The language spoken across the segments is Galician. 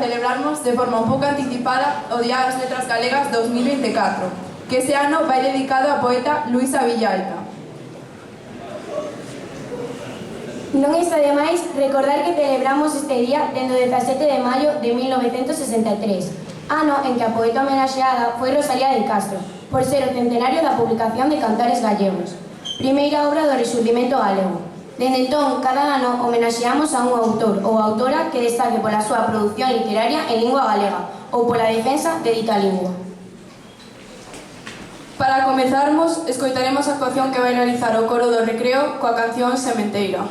celebrarmos de forma un pouco anticipada o Día das Letras Galegas 2024, que ese ano vai dedicado á poeta Luisa Villalta. Non está de máis recordar que celebramos este día dende o 17 de maio de 1963, ano en que a poeta homenaxeada foi Rosalía de Castro, por ser o centenario da publicación de Cantares Gallegos, primeira obra do Rexurdimento galego. Dende entón, cada ano homenaxeamos a un autor ou autora que destaque pola súa produción literaria en lingua galega ou pola defensa de dita lingua. Para comezarmos, escoitaremos a actuación que vai realizar o coro do Recreo coa canción Sementeira.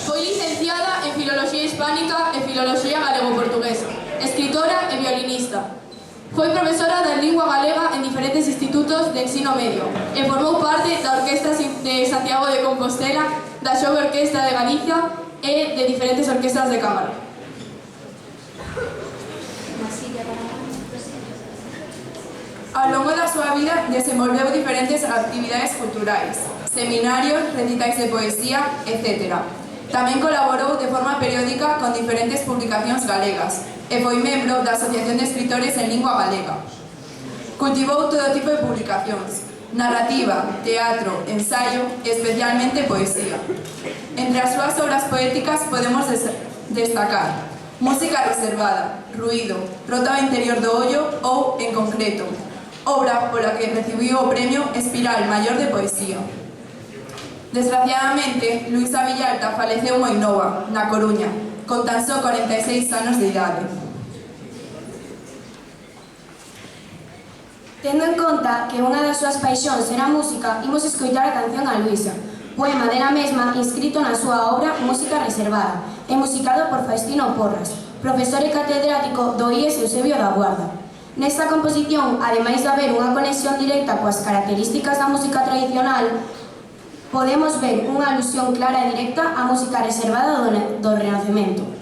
Foi licenciada en Filoloxía Hispánica e Filoloxía Galego-Portuguesa, escritora e violinista. Foi profesora de lingua galega en diferentes institutos de ensino medio e formou parte da Orquestra de Santiago de Compostela, da Xove Orquestra de Galicia e de diferentes orquestras de cámara. Ao longo da súa vida desenvolveu diferentes actividades culturais, seminarios, recitais de poesía, etc. Tamén colaborou de forma periódica con diferentes publicacións galegas e foi membro da Asociación de Escritores en Lingua Galega. Cultivou todo tipo de publicacións, narrativa, teatro, ensayo e especialmente poesía. Entre as súas obras poéticas podemos destacar Música reservada, Ruído, Rota ao interior do ollo ou, en concreto, obra pola que recibiu o premio Espiral Maior de Poesía. Desgraciadamente, Luisa Villalta faleceu moi nova, na Coruña, con tan só 46 anos de idade. Tendo en conta que unha das súas paixóns era a música, imos escoitar a canción a Luisa, poema dela mesma inscrito na súa obra Música reservada, e musicado por Faustino Porras, profesor e catedrático do IES Eusebio da Guarda. Nesta composición, ademais de haber unha conexión directa coas características da música tradicional, podemos ver unha alusión clara e directa á música reservada do Renacemento.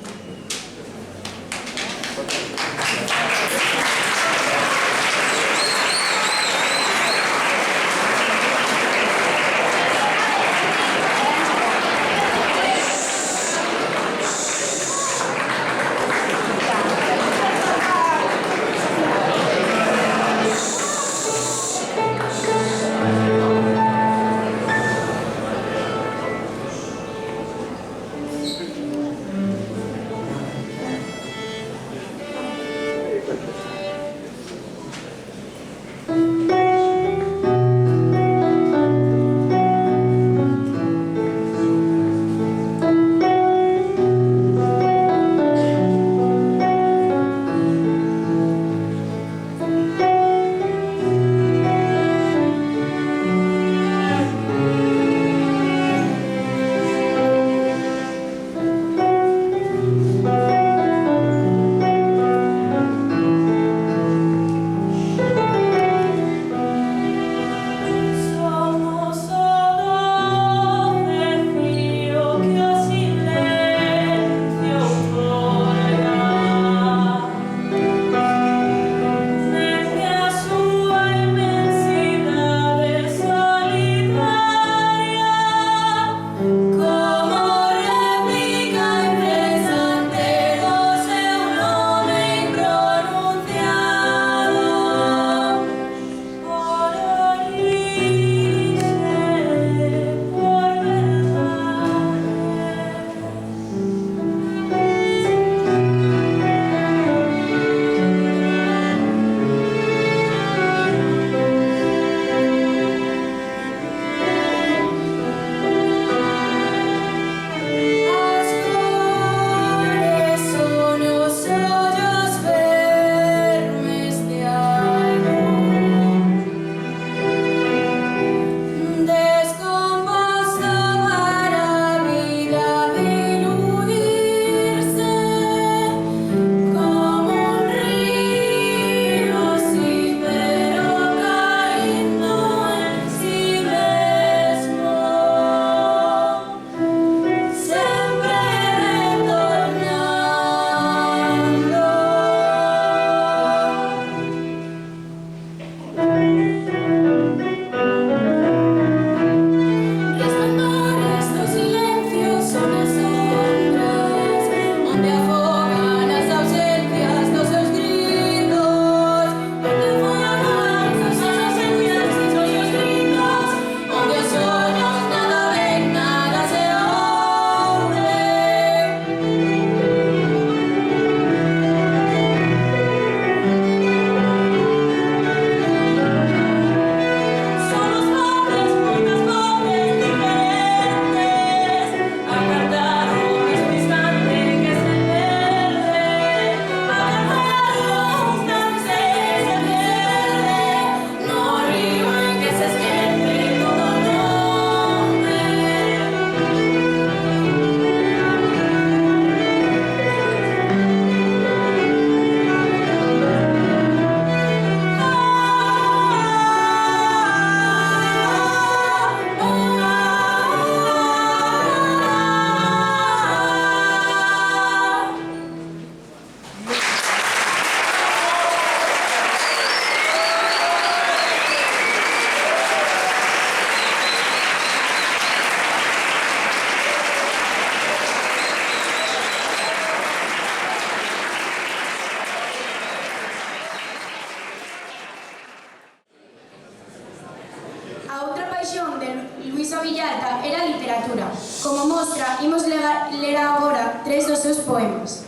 vida era a literatura. Como mostra, imos ler agora 3 dos seus poemas.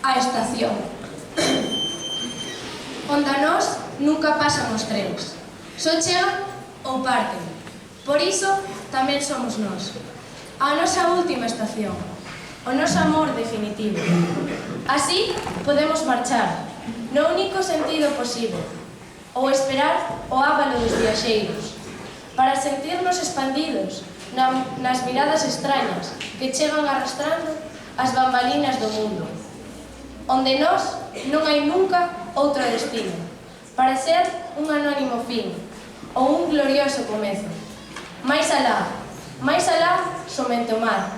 A estación. Onde a nós nunca pasan os trens. Só chegan ou parten. Por iso tamén somos nós. A nosa última estación. O noso amor definitivo. Así podemos marchar, no único sentido posible, ou esperar o ábalo dos viaxeiros, para sentirnos expandidos nas miradas extrañas que chegan arrastrando as bambalinas do mundo, onde nós non hai nunca outro destino, para ser un anónimo fin, ou un glorioso comezo. Máis alá somente o mar,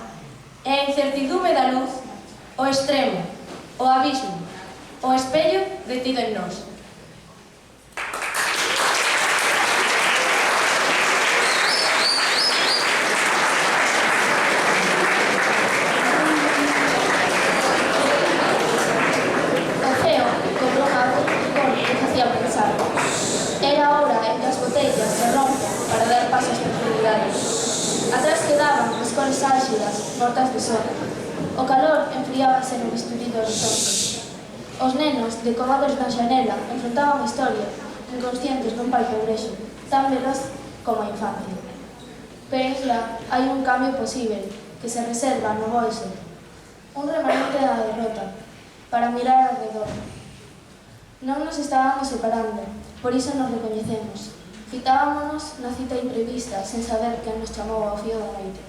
e a incertidume da luz, o extremo, o abismo, o espello detido en nós. O ceo cobrou unha cor que facía pensar. Era a hora en que as botellas se rompen para dar paso ás profundidades. Atrás quedaban as cores álxidas, mortas de sol. O calor enfriábase no bisturí do horizonte. Os nenos, decorados na xanela, enfrontaban a historia, inconscientes dun pai pobrexo, tan veloz como a infancia. Pero isla hai un cambio posible, que se reserva no bolso, un remanente da derrota, para mirar alrededor. Non nos estábamos separando, por iso nos recoñecemos. Fitábamos na cita imprevista, sen saber quen nos chamou ao fío da noite.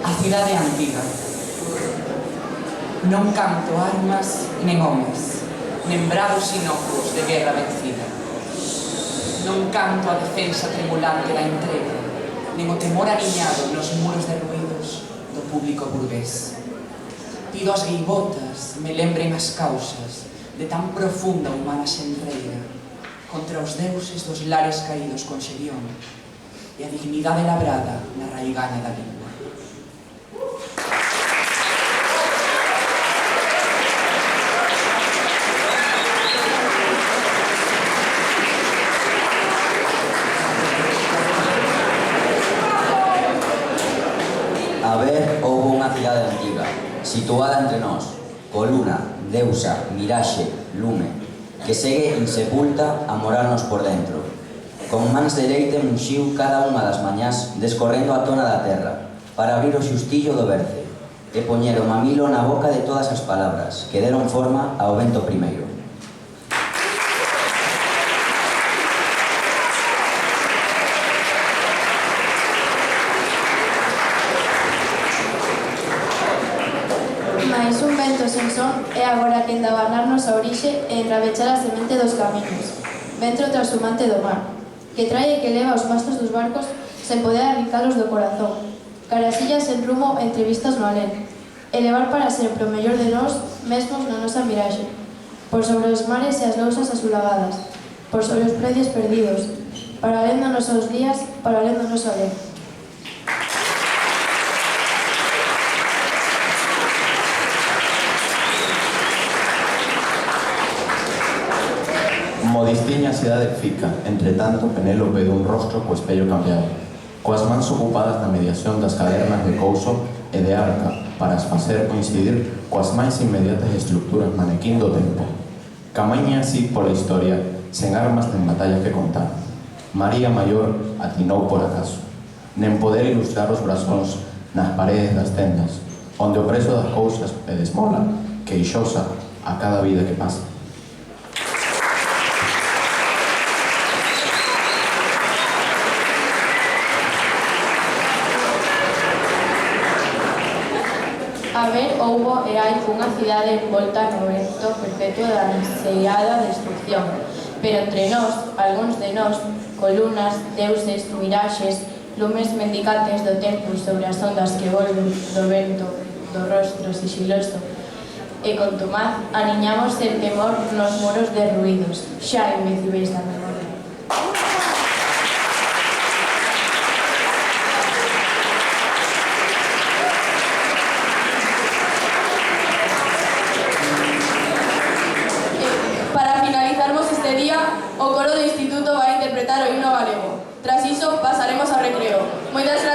A cidade antiga. Non canto armas nen homes, nen bravos inocuos de guerra vencida. Non canto a defensa tremulante da entrega, nen o temor aniñado nos muros derruídos do público burgués. Pido as gueibotas me lembren as causas de tan profunda humana xenreira contra os deuses dos lares caídos con xerión e a dignidade labrada na raigana da lingua. Situada entre nós, coluna, deusa, miraxe, lume, que segue insepulta a morarnos por dentro. Con mans de leite munxiu cada unha das mañás descorrendo a tona da terra, para abrir o xustillo do berce, e poñer o mamilo na boca de todas as palabras que deron forma ao vento primeiro. Mais un vento sen son é agora quen de abanarnos a orixe e enrabechar a semente dos camiños. Vento transhumante do mar, que trae e que leva os mastos dos barcos sen poder arrincalos do corazón. Carasillas sen rumo entre vistas no alén. E levar para sempre o mellor de nós mesmos na nosa miraxe. Por sobre os mares e as lousas asulagadas. Por sobre os predios perdidos. Para alén dos nosos días, para alén do noso alén. Modistiña a cidade fica, entre tanto Penélope dun rostro co espello cambiado, coas mans ocupadas na mediación das cadernas de couso e de arca para as facer coincidir coas máis inmediatas estructuras manequín do tempo. Camiña así pola historia, sen armas nen batallas que contar. María Maior atinou por acaso, nen poder ilustrar os brasóns nas paredes das tendas, onde o preso das cousas e desmola, queixosa a cada vida que pasa. A ver, houbo e hai unha cidade envolta no vento perpetuo da ansiada destrucción. Pero entre nós, algúns de nós, columnas, deuses, miraxes, lumes mendicantes do tempo sobre as ondas que volven do vento, do rostro sigiloso, e con Tomás aniñamos el temor nos muros derruídos, xa invencíveis da memoria. Moitas grazas.